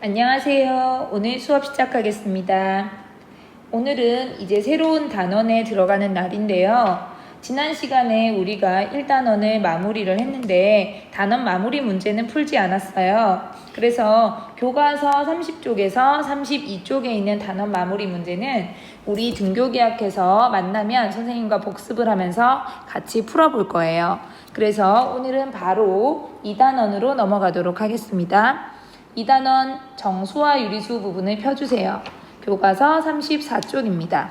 안녕하세요. 오늘 수업 시작하겠습니다. 오늘은 이제 새로운 단원에 들어가는 날인데요. 지난 시간에 우리가 1단원을 마무리를 했는데 단원 마무리 문제는 풀지 않았어요. 그래서 교과서 30쪽에서 32쪽에 있는 단원 마무리 문제는 우리 등교계약해서 만나면 선생님과 복습을 하면서 같이 풀어볼 거예요. 그래서 오늘은 바로 2단원으로 넘어가도록 하겠습니다. 2단원 정수와 유리수 부분을 펴주세요. 교과서 34쪽입니다.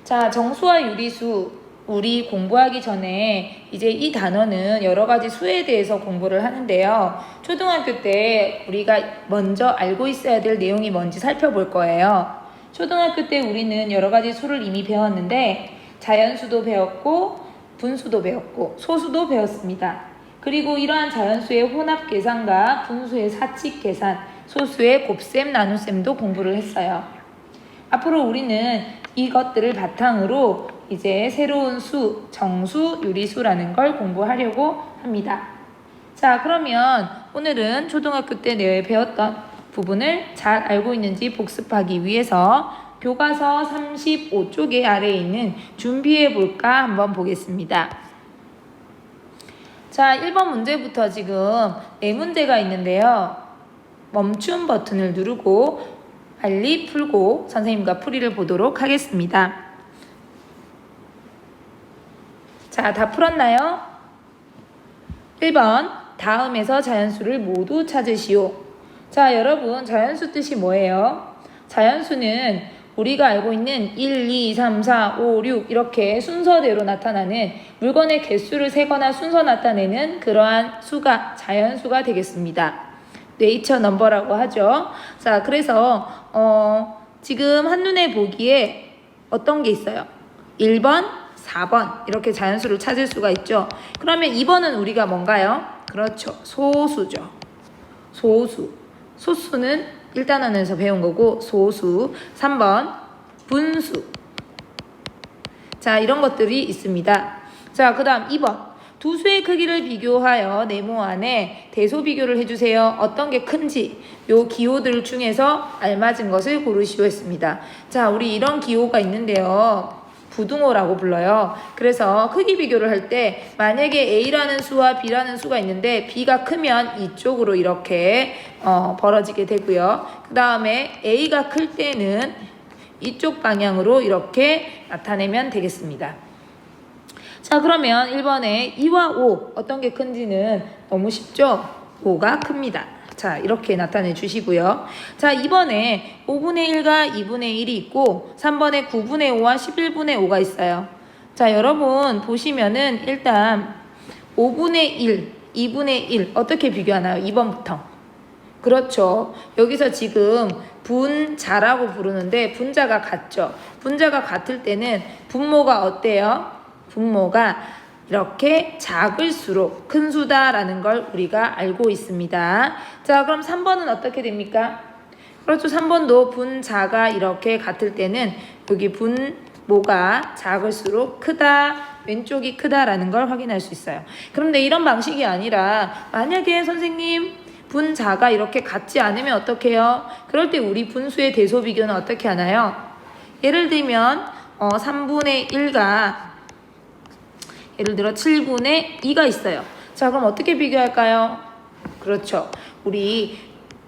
자, 정수와 유리수 우리 공부하기 전에 이제 이 단원은 여러 가지 수에 대해서 공부를 하는데요. 초등학교 때 우리가 먼저 알고 있어야 될 내용이 뭔지 살펴볼 거예요. 초등학교 때 우리는 여러 가지 수를 이미 배웠는데 자연수도 배웠고 분수도 배웠고 소수도 배웠습니다. 그리고 이러한 자연수의 혼합 계산과 분수의 사칙 계산, 소수의 곱셈, 나눗셈도 공부를 했어요. 앞으로 우리는 이것들을 바탕으로 이제 새로운 수, 정수, 유리수라는 걸 공부하려고 합니다. 자, 그러면 오늘은 초등학교 때 내에 배웠던 부분을 잘 알고 있는지 복습하기 위해서 교과서 35쪽의 아래에 있는 준비해 볼까 한번 보겠습니다. 자, 1번 문제부터 지금 4문제가 있는데요. 멈춤 버튼을 누르고 빨리 풀고 선생님과 풀이를 보도록 하겠습니다. 자, 다 풀었나요? 1번, 다음에서 자연수를 모두 찾으시오. 자, 여러분, 자연수 뜻이 뭐예요? 자연수는 우리가 알고 있는 1, 2, 3, 4, 5, 6 이렇게 순서대로 나타나는 물건의 개수를 세거나 순서 나타내는 그러한 수가 자연수가 되겠습니다. 네이처 넘버라고 하죠. 자, 그래서 지금 한눈에 보기에 어떤 게 있어요? 1번, 4번 이렇게 자연수를 찾을 수가 있죠. 그러면 2번은 우리가 뭔가요? 그렇죠. 소수죠. 소수. 소수는 1단원에서 배운 거고 소수. 3번 분수. 자, 이런 것들이 있습니다. 자, 그 다음 2번 두 수의 크기를 비교하여 네모 안에 대소 비교를 해주세요. 어떤 게 큰지 요 기호들 중에서 알맞은 것을 고르시오 했습니다. 자, 우리 이런 기호가 있는데요. 부등호라고 불러요. 그래서 크기 비교를 할 때 만약에 A라는 수와 B라는 수가 있는데 B가 크면 이쪽으로 이렇게 벌어지게 되고요. 그 다음에 A가 클 때는 이쪽 방향으로 이렇게 나타내면 되겠습니다. 자, 그러면 1번에 2와 5 어떤 게 큰지는 너무 쉽죠? 5가 큽니다. 자, 이렇게 나타내 주시고요. 자, 2번에 5분의 1과 2분의 1이 있고 3번에 9분의 5와 11분의 5가 있어요. 자, 여러분 보시면은 일단 5분의 1, 2분의 1 어떻게 비교하나요? 2번부터. 그렇죠. 여기서 지금 분자라고 부르는데 분자가 같죠. 분자가 같을 때는 분모가 어때요? 분모가 이렇게 작을수록 큰 수다라는 걸 우리가 알고 있습니다. 자, 그럼 3번은 어떻게 됩니까? 그렇죠. 3번도 분자가 이렇게 같을 때는 여기 분모가 작을수록 크다, 왼쪽이 크다라는 걸 확인할 수 있어요. 그런데 이런 방식이 아니라 만약에 선생님 분자가 이렇게 같지 않으면 어떻게 해요? 그럴 때 우리 분수의 대소 비교는 어떻게 하나요? 예를 들면 3분의 1과 예를 들어 7분의 2가 있어요. 자, 그럼 어떻게 비교할까요? 그렇죠. 우리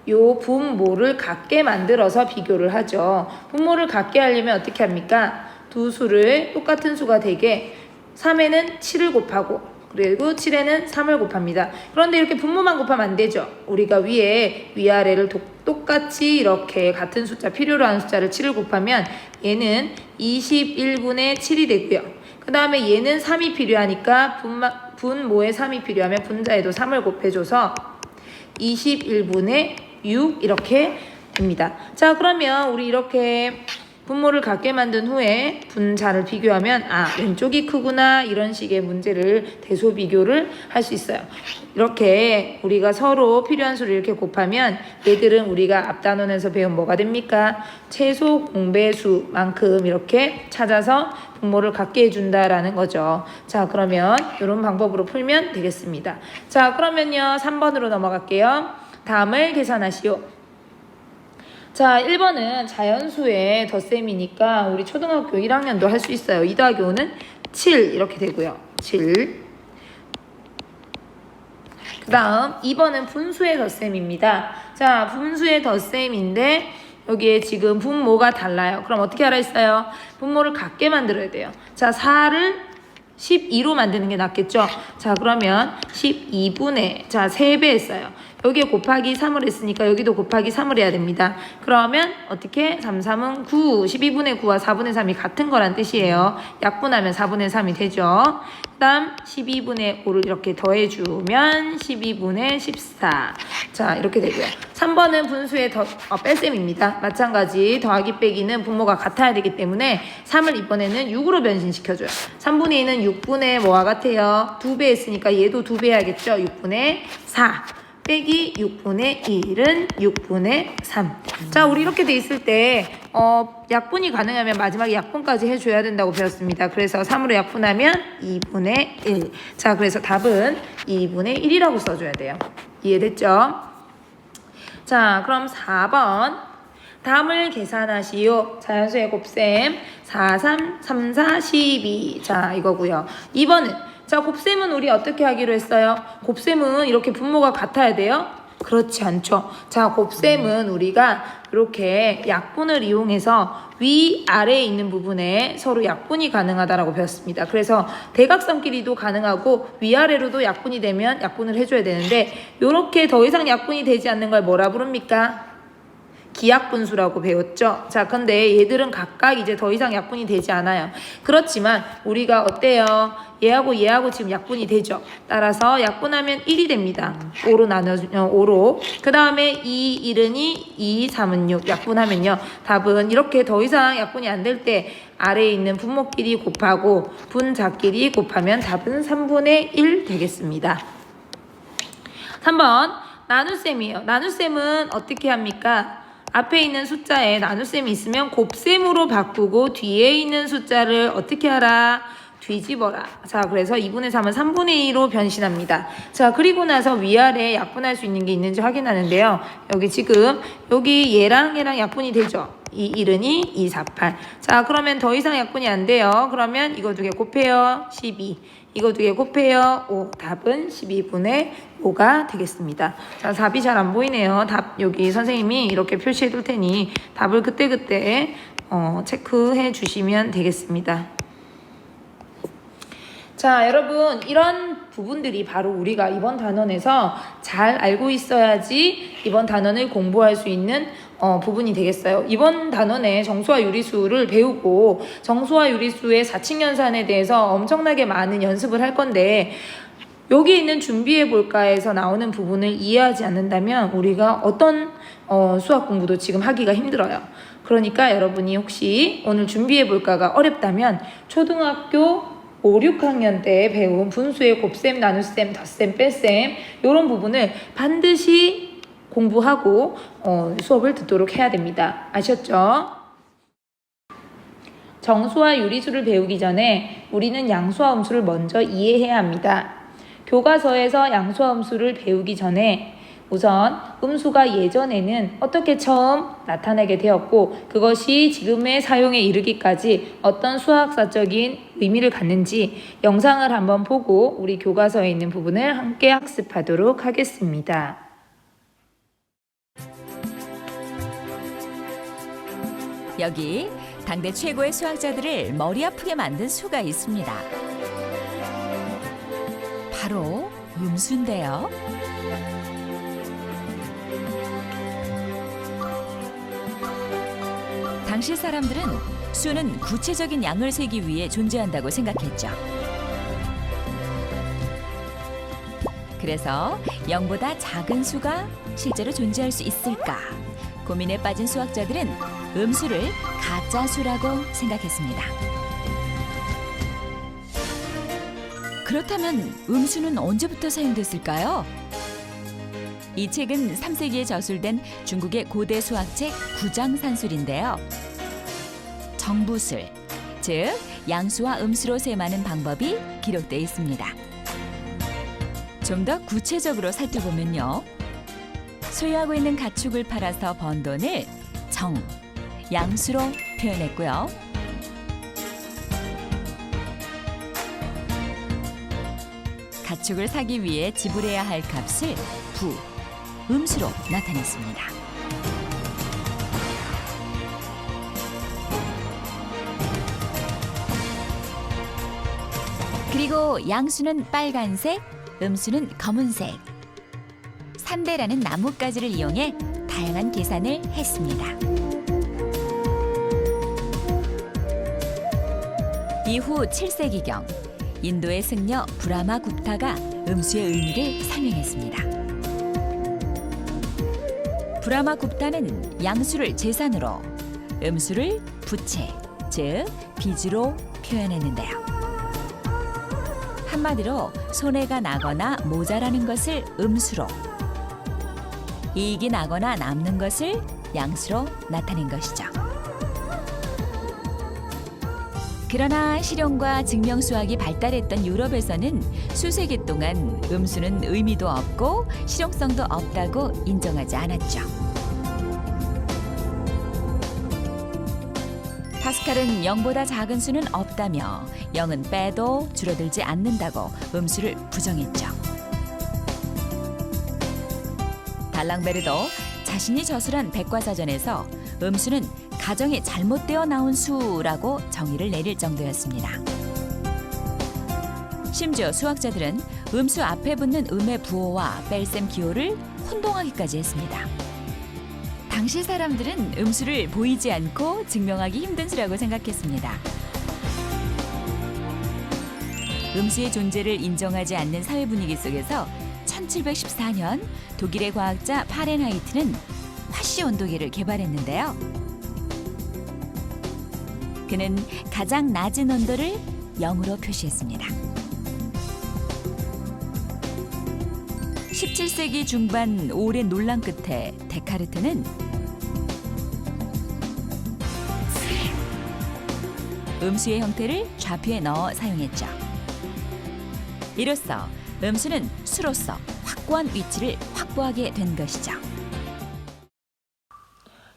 요 분모를 같게 만들어서 비교를 하죠. 분모를 같게 하려면 어떻게 합니까? 두 수를 똑같은 수가 되게 3에는 7을 곱하고 그리고 7에는 3을 곱합니다. 그런데 이렇게 분모만 곱하면 안 되죠. 우리가 위아래를 똑같이 이렇게 같은 숫자, 필요로 하는 숫자를 7을 곱하면 얘는 21분의 7이 되고요. 그 다음에 얘는 3이 필요하니까 분모에 3이 필요하면 분자에도 3을 곱해줘서 21분의 6 이렇게 됩니다. 자, 그러면 우리 이렇게 분모를 같게 만든 후에 분자를 비교하면 왼쪽이 크구나 이런 식의 문제를 대소 비교를 할 수 있어요. 이렇게 우리가 서로 필요한 수를 이렇게 곱하면 얘들은 우리가 앞단원에서 배운 뭐가 됩니까? 최소 공배수만큼 이렇게 찾아서 분모를 같게 해준다라는 거죠. 자, 그러면 이런 방법으로 풀면 되겠습니다. 자, 그러면요 3번으로 넘어갈게요. 다음을 계산하시오. 자, 1번은 자연수의 덧셈이니까 우리 초등학교 1학년도 할 수 있어요. 2 더하기 5는 7 이렇게 되고요. 7. 그 다음 2번은 분수의 덧셈입니다. 자, 분수의 덧셈인데 여기에 지금 분모가 달라요. 그럼 어떻게 하라 했어요? 분모를 같게 만들어야 돼요. 자, 4를 12로 만드는 게 낫겠죠? 자, 그러면 12분의, 자, 3배 했어요. 여기에 곱하기 3을 했으니까 여기도 곱하기 3을 해야 됩니다. 그러면 어떻게? 3, 3은 9, 12분의 9와 4분의 3이 같은 거란 뜻이에요. 약분하면 4분의 3이 되죠. 그 다음 12분의 5를 이렇게 더해주면 12분의 14. 자, 이렇게 되고요. 3번은 분수의 뺄셈입니다. 마찬가지 더하기 빼기는 분모가 같아야 되기 때문에 3을 이번에는 6으로 변신시켜줘요. 3분의 2는 6분의 뭐와 같아요? 2배 했으니까 얘도 2배 해야겠죠? 6분의 4. 빼기 6분의 1은 6분의 3. 자, 우리 이렇게 돼 있을 때 약분이 가능하면 마지막에 약분까지 해줘야 된다고 배웠습니다. 그래서 3으로 약분하면 2분의 1. 자, 그래서 답은 2분의 1이라고 써줘야 돼요. 이해됐죠? 자, 그럼 4번. 다음을 계산하시오. 자연수의 곱셈 4, 3, 3, 4, 12. 자, 이거고요. 2번은 자, 곱셈은 우리 어떻게 하기로 했어요? 곱셈은 이렇게 분모가 같아야 돼요? 그렇지 않죠. 자, 곱셈은 우리가 이렇게 약분을 이용해서 위아래에 있는 부분에 서로 약분이 가능하다라고 배웠습니다. 그래서 대각선끼리도 가능하고 위아래로도 약분이 되면 약분을 해줘야 되는데 이렇게 더 이상 약분이 되지 않는 걸 뭐라 부릅니까? 기약분수라고 배웠죠. 자, 근데 얘들은 각각 이제 더 이상 약분이 되지 않아요. 그렇지만 우리가 어때요? 얘하고 얘하고 지금 약분이 되죠. 따라서 약분하면 1이 됩니다. 5로 나눠주면 5로. 그 다음에 2, 1은 2, 2, 3은 6. 약분하면요. 답은 이렇게 더 이상 약분이 안 될 때 아래에 있는 분모끼리 곱하고 분자끼리 곱하면 답은 3분의 1 되겠습니다. 3번 나눗셈이에요. 나눗셈은 어떻게 합니까? 앞에 있는 숫자에 나눗셈이 있으면 곱셈으로 바꾸고 뒤에 있는 숫자를 어떻게 하라? 뒤집어라. 자, 그래서 2분의 3은 3분의 2로 변신합니다. 자, 그리고 나서 위아래에 약분할 수 있는 게 있는지 확인하는데요. 여기 지금 여기 얘랑 약분이 되죠. 2, 1은 2, 2, 4, 8. 자, 그러면 더 이상 약분이 안 돼요. 그러면 이거 두 개 곱해요. 12. 이거 두 개 곱해요. 5. 답은 12분의 5가 되겠습니다. 자, 답이 잘 안 보이네요. 답 여기 선생님이 이렇게 표시해 둘 테니 답을 그때그때 체크해 주시면 되겠습니다. 자, 여러분 이런 부분들이 바로 우리가 이번 단원에서 잘 알고 있어야지 이번 단원을 공부할 수 있는 부분이 되겠어요. 이번 단원에 정수와 유리수를 배우고 정수와 유리수의 사칙연산에 대해서 엄청나게 많은 연습을 할 건데 여기 있는 준비해볼까에서 나오는 부분을 이해하지 않는다면 우리가 어떤 수학 공부도 지금 하기가 힘들어요. 그러니까 여러분이 혹시 오늘 준비해볼까가 어렵다면 초등학교 5, 6학년 때 배운 분수의 곱셈, 나눗셈, 덧셈, 뺄셈 이런 부분을 반드시 공부하고 수업을 듣도록 해야 됩니다. 아셨죠? 정수와 유리수를 배우기 전에 우리는 양수와 음수를 먼저 이해해야 합니다. 교과서에서 양수와 음수를 배우기 전에 우선 음수가 예전에는 어떻게 처음 나타나게 되었고 그것이 지금의 사용에 이르기까지 어떤 수학사적인 의미를 갖는지 영상을 한번 보고 우리 교과서에 있는 부분을 함께 학습하도록 하겠습니다. 여기 당대 최고의 수학자들을 머리 아프게 만든 수가 있습니다. 바로 음수인데요. 당시 사람들은 수는 구체적인 양을 세기 위해 존재한다고 생각했죠. 그래서 0보다 작은 수가 실제로 존재할 수 있을까 고민에 빠진 수학자들은 음수를 가짜수라고 생각했습니다. 그렇다면 음수는 언제부터 사용됐을까요? 이 책은 3세기에 저술된 중국의 고대 수학책 구장산술인데요. 정부술, 즉 양수와 음수로 셈하는 방법이 기록되어 있습니다. 좀 더 구체적으로 살펴보면요. 소유하고 있는 가축을 팔아서 번 돈을 정, 양수로 표현했고요. 가축을 사기 위해 지불해야 할 값을 부, 음수로 나타냈습니다. 그리고 양수는 빨간색, 음수는 검은색. 산대라는 나뭇가지를 이용해 다양한 계산을 했습니다. 이후 7세기경 인도의 승려 브라마 굽타가 음수의 의미를 설명했습니다. 브라마 굽타는 양수를 재산으로, 음수를 부채, 즉 빚으로 표현했는데요. 한마디로 손해가 나거나 모자라는 것을 음수로, 이익이 나거나 남는 것을 양수로 나타낸 것이죠. 그러나 실용과 증명수학이 발달했던 유럽에서는 수세기 동안 음수는 의미도 없고 실용성도 없다고 인정하지 않았죠. 파스칼은 0보다 작은 수는 없다며 0은 빼도 줄어들지 않는다고 음수를 부정했죠. 달랑베르도 자신이 저술한 백과사전에서 음수는 가정이 잘못되어 나온 수라고 정의를 내릴 정도였습니다. 심지어 수학자들은 음수 앞에 붙는 음의 부호와 뺄셈 기호를 혼동하기까지 했습니다. 당시 사람들은 음수를 보이지 않고 증명하기 힘든 수라고 생각했습니다. 음수의 존재를 인정하지 않는 사회 분위기 속에서 1714년 독일의 과학자 파렌하이트는 화씨 온도계를 개발했는데요. 그는 가장 낮은 온도를 0으로 표시했습니다. 17세기 중반 오랜 논란 끝에 데카르트는 음수의 형태를 좌표에 넣어 사용했죠. 이로써 음수는 수로서 확고한 위치를 확보하게 된 것이죠.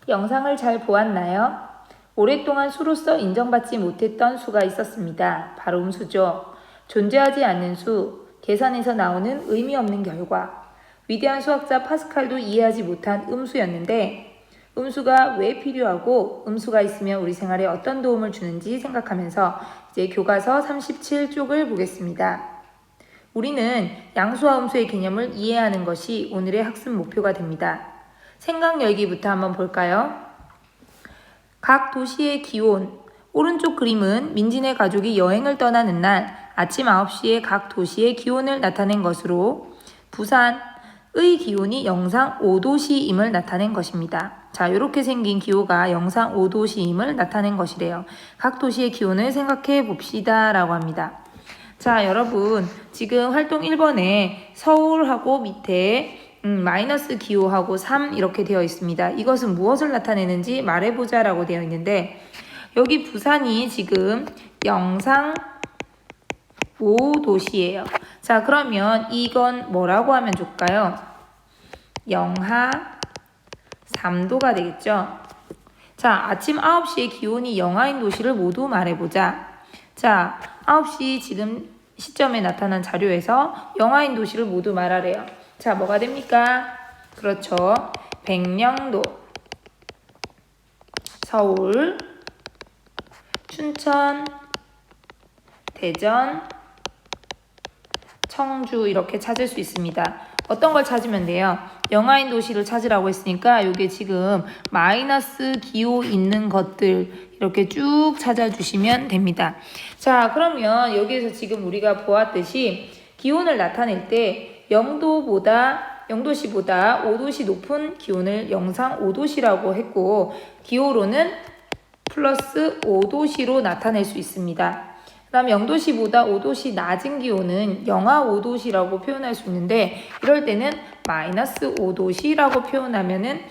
영상을 잘 보았나요? 오랫동안 수로서 인정받지 못했던 수가 있었습니다. 바로 음수죠. 존재하지 않는 수, 계산에서 나오는 의미 없는 결과. 위대한 수학자 파스칼도 이해하지 못한 음수였는데 음수가 왜 필요하고 음수가 있으면 우리 생활에 어떤 도움을 주는지 생각하면서 이제 교과서 37쪽을 보겠습니다. 우리는 양수와 음수의 개념을 이해하는 것이 오늘의 학습 목표가 됩니다. 생각 열기부터 한번 볼까요? 각 도시의 기온. 오른쪽 그림은 민진의 가족이 여행을 떠나는 날 아침 9시에 각 도시의 기온을 나타낸 것으로 부산의 기온이 영상 5도씨임을 나타낸 것입니다. 자, 이렇게 생긴 기호가 영상 5도씨임을 나타낸 것이래요. 각 도시의 기온을 생각해 봅시다 라고 합니다. 자, 여러분 지금 활동 1번에 서울하고 밑에 마이너스 기호하고 3 이렇게 되어 있습니다. 이것은 무엇을 나타내는지 말해보자 라고 되어 있는데 여기 부산이 지금 영상 5도시예요. 자, 그러면 이건 뭐라고 하면 좋을까요? 영하 3도가 되겠죠. 자, 아침 9시에 기온이 영하인 도시를 모두 말해보자. 자, 9시 지금 시점에 나타난 자료에서 영하인 도시를 모두 말하래요. 자, 뭐가 됩니까? 그렇죠. 백령도, 서울, 춘천, 대전, 청주 이렇게 찾을 수 있습니다. 어떤 걸 찾으면 돼요? 영하인 도시를 찾으라고 했으니까 이게 지금 마이너스 기호 있는 것들 이렇게 쭉 찾아주시면 됩니다. 자, 그러면 여기에서 지금 우리가 보았듯이 기온을 나타낼 때 0도시보다 5도씨 높은 기온을 영상 5도시라고 했고 기호로는 플러스 5도씨로 나타낼 수 있습니다. 그 다음 0도씨보다 5도씨 낮은 기온은 영하 5도씨라고 표현할 수 있는데 이럴 때는 마이너스 5도씨라고 표현하면은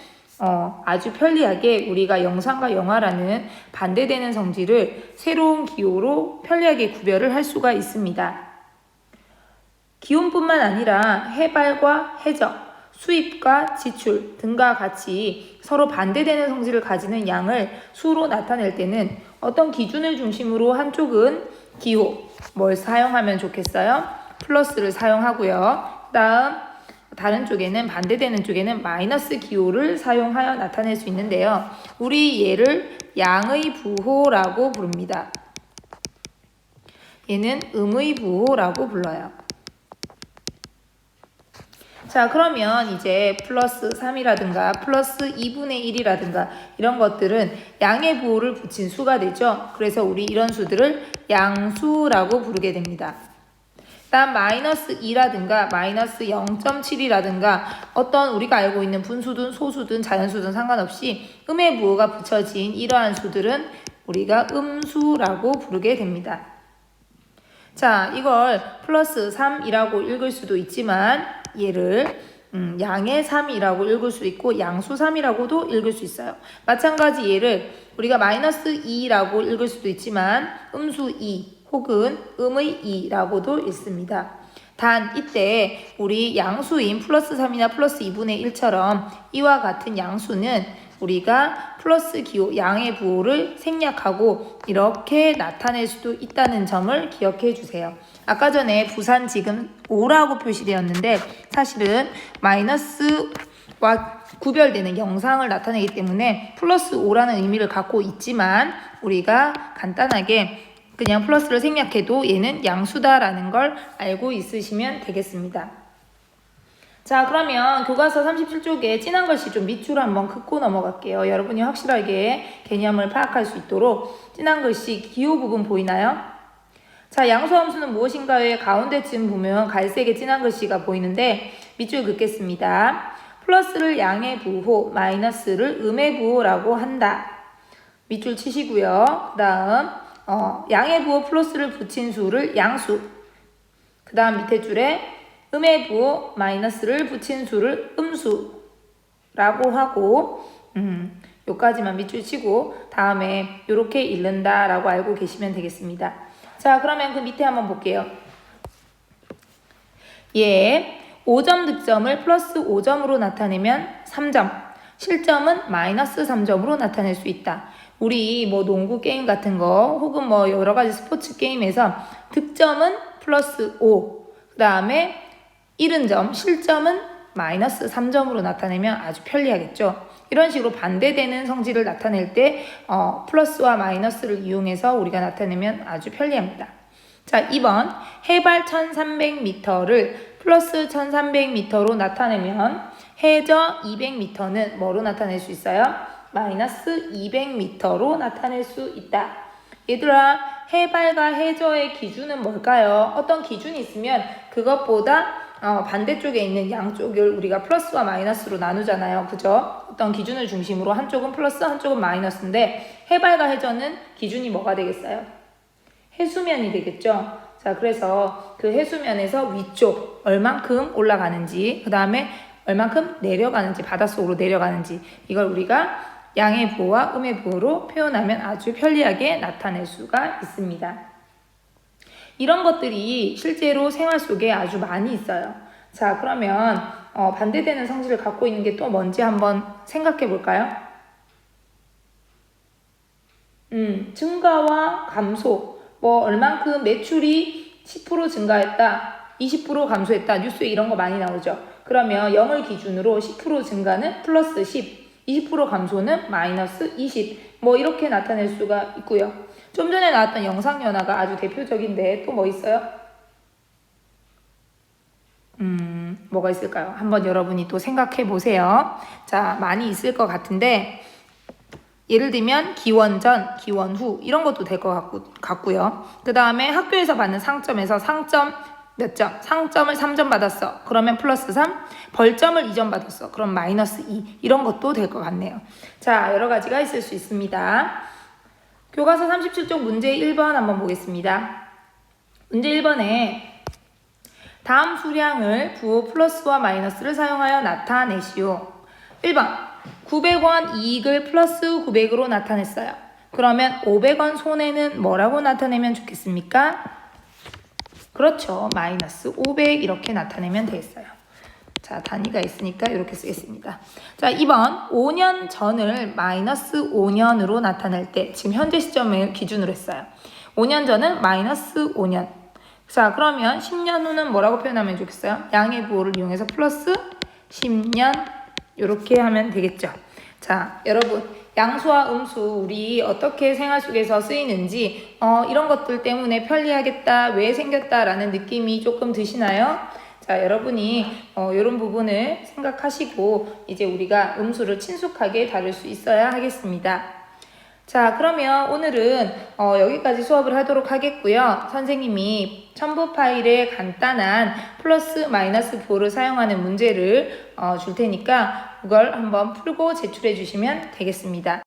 아주 편리하게 우리가 영상과 영하라는 반대되는 성질을 새로운 기호로 편리하게 구별을 할 수가 있습니다. 기온뿐만 아니라 해발과 해적, 수입과 지출 등과 같이 서로 반대되는 성질을 가지는 양을 수로 나타낼 때는 어떤 기준을 중심으로 한쪽은 기호, 뭘 사용하면 좋겠어요? 플러스를 사용하고요. 다음 다른 쪽에는 반대되는 쪽에는 마이너스 기호를 사용하여 나타낼 수 있는데요. 우리 얘를 양의 부호라고 부릅니다. 얘는 음의 부호라고 불러요. 자, 그러면 이제 플러스 3이라든가 플러스 2분의 1이라든가 이런 것들은 양의 부호를 붙인 수가 되죠. 그래서 우리 이런 수들을 양수라고 부르게 됩니다. 다음 마이너스 2라든가 마이너스 0.7이라든가 어떤 우리가 알고 있는 분수든 소수든 자연수든 상관없이 음의 부호가 붙여진 이러한 수들은 우리가 음수라고 부르게 됩니다. 자, 이걸 플러스 3이라고 읽을 수도 있지만 얘를 양의 3이라고 읽을 수 있고 양수 3이라고도 읽을 수 있어요. 마찬가지 얘를 우리가 마이너스 2라고 읽을 수도 있지만 음수 2 혹은 음의 2라고도 읽습니다. 단 이때 우리 양수인 플러스 3이나 플러스 2분의 1처럼 이와 같은 양수는 우리가 플러스 기호 양의 부호를 생략하고 이렇게 나타낼 수도 있다는 점을 기억해 주세요. 아까 전에 부산 지금 5라고 표시되었는데 사실은 마이너스와 구별되는 영상을 나타내기 때문에 플러스 5라는 의미를 갖고 있지만 우리가 간단하게 그냥 플러스를 생략해도 얘는 양수다라는 걸 알고 있으시면 되겠습니다. 자, 그러면 교과서 37쪽에 진한 글씨 좀 밑줄 한번 긋고 넘어갈게요. 여러분이 확실하게 개념을 파악할 수 있도록 진한 글씨 기호 부분 보이나요? 자, 양수함수는 무엇인가의 가운데쯤 보면 갈색의 진한 글씨가 보이는데 밑줄 긋겠습니다. 플러스를 양의 부호, 마이너스를 음의 부호라고 한다. 밑줄 치시고요. 그 다음 양의 부호 플러스를 붙인 수를 양수. 그 다음 밑에 줄에 음의 부호 마이너스를 붙인 수를 음수라고 하고 요까지만 밑줄 치고 다음에 요렇게 읽는다 라고 알고 계시면 되겠습니다. 자, 그러면 그 밑에 한번 볼게요. 예, 5점 득점을 플러스 5점으로 나타내면 3점, 실점은 마이너스 3점으로 나타낼 수 있다. 우리 뭐 농구 게임 같은 거 혹은 뭐 여러 가지 스포츠 게임에서 득점은 플러스 5, 그 다음에 70점, 실점은 마이너스 3점으로 나타내면 아주 편리하겠죠. 이런 식으로 반대되는 성질을 나타낼 때 플러스와 마이너스를 이용해서 우리가 나타내면 아주 편리합니다. 자, 2번 해발 1300m를 플러스 1300m로 나타내면 해저 200m는 뭐로 나타낼 수 있어요? 마이너스 200m로 나타낼 수 있다. 얘들아, 해발과 해저의 기준은 뭘까요? 어떤 기준이 있으면 그것보다 반대쪽에 있는 양쪽을 우리가 플러스와 마이너스로 나누잖아요. 그죠? 어떤 기준을 중심으로 한쪽은 플러스, 한쪽은 마이너스인데 해발과 해저는 기준이 뭐가 되겠어요? 해수면이 되겠죠? 자, 그래서 그 해수면에서 위쪽 얼만큼 올라가는지, 그 다음에 얼만큼 내려가는지, 바닷속으로 내려가는지, 이걸 우리가 양의 부호와 음의 부호로 표현하면 아주 편리하게 나타낼 수가 있습니다. 이런 것들이 실제로 생활 속에 아주 많이 있어요. 자, 그러면 반대되는 성질을 갖고 있는 게 또 뭔지 한번 생각해 볼까요? 증가와 감소, 뭐 얼만큼 매출이 10% 증가했다, 20% 감소했다, 뉴스에 이런 거 많이 나오죠. 그러면 0을 기준으로 10% 증가는 플러스 10, 20% 감소는 마이너스 20, 뭐 이렇게 나타낼 수가 있고요. 좀 전에 나왔던 영상연화가 아주 대표적인데 또 뭐 있어요? 뭐가 있을까요? 한번 여러분이 또 생각해 보세요. 자, 많이 있을 것 같은데 예를 들면 기원 전, 기원 후 이런 것도 될 것 같고요. 그 다음에 학교에서 받는 상점에서 상점 몇 점? 상점을 3점 받았어. 그러면 플러스 3. 벌점을 2점 받았어. 그럼 마이너스 2. 이런 것도 될 것 같네요. 자, 여러 가지가 있을 수 있습니다. 교과서 37쪽 문제 1번 한번 보겠습니다. 문제 1번에 다음 수량을 부호 플러스와 마이너스를 사용하여 나타내시오. 1번 900원 이익을 플러스 900으로 나타냈어요. 그러면 500원 손해는 뭐라고 나타내면 좋겠습니까? 그렇죠. 마이너스 500 이렇게 나타내면 되겠어요. 자, 단위가 있으니까 이렇게 쓰겠습니다. 자, 2번 5년 전을 마이너스 5년으로 나타낼 때 지금 현재 시점을 기준으로 했어요. 5년 전은 마이너스 5년. 자, 그러면 10년 후는 뭐라고 표현하면 좋겠어요? 양의 부호를 이용해서 플러스 10년 이렇게 하면 되겠죠. 자, 여러분 양수와 음수 우리 어떻게 생활 속에서 쓰이는지 이런 것들 때문에 편리하겠다, 왜 생겼다라는 느낌이 조금 드시나요? 자, 여러분이 이런 부분을 생각하시고 이제 우리가 음수를 친숙하게 다룰 수 있어야 하겠습니다. 자, 그러면 오늘은 여기까지 수업을 하도록 하겠고요. 선생님이 첨부 파일에 간단한 플러스 마이너스 부호를 사용하는 문제를 줄 테니까 그걸 한번 풀고 제출해 주시면 되겠습니다.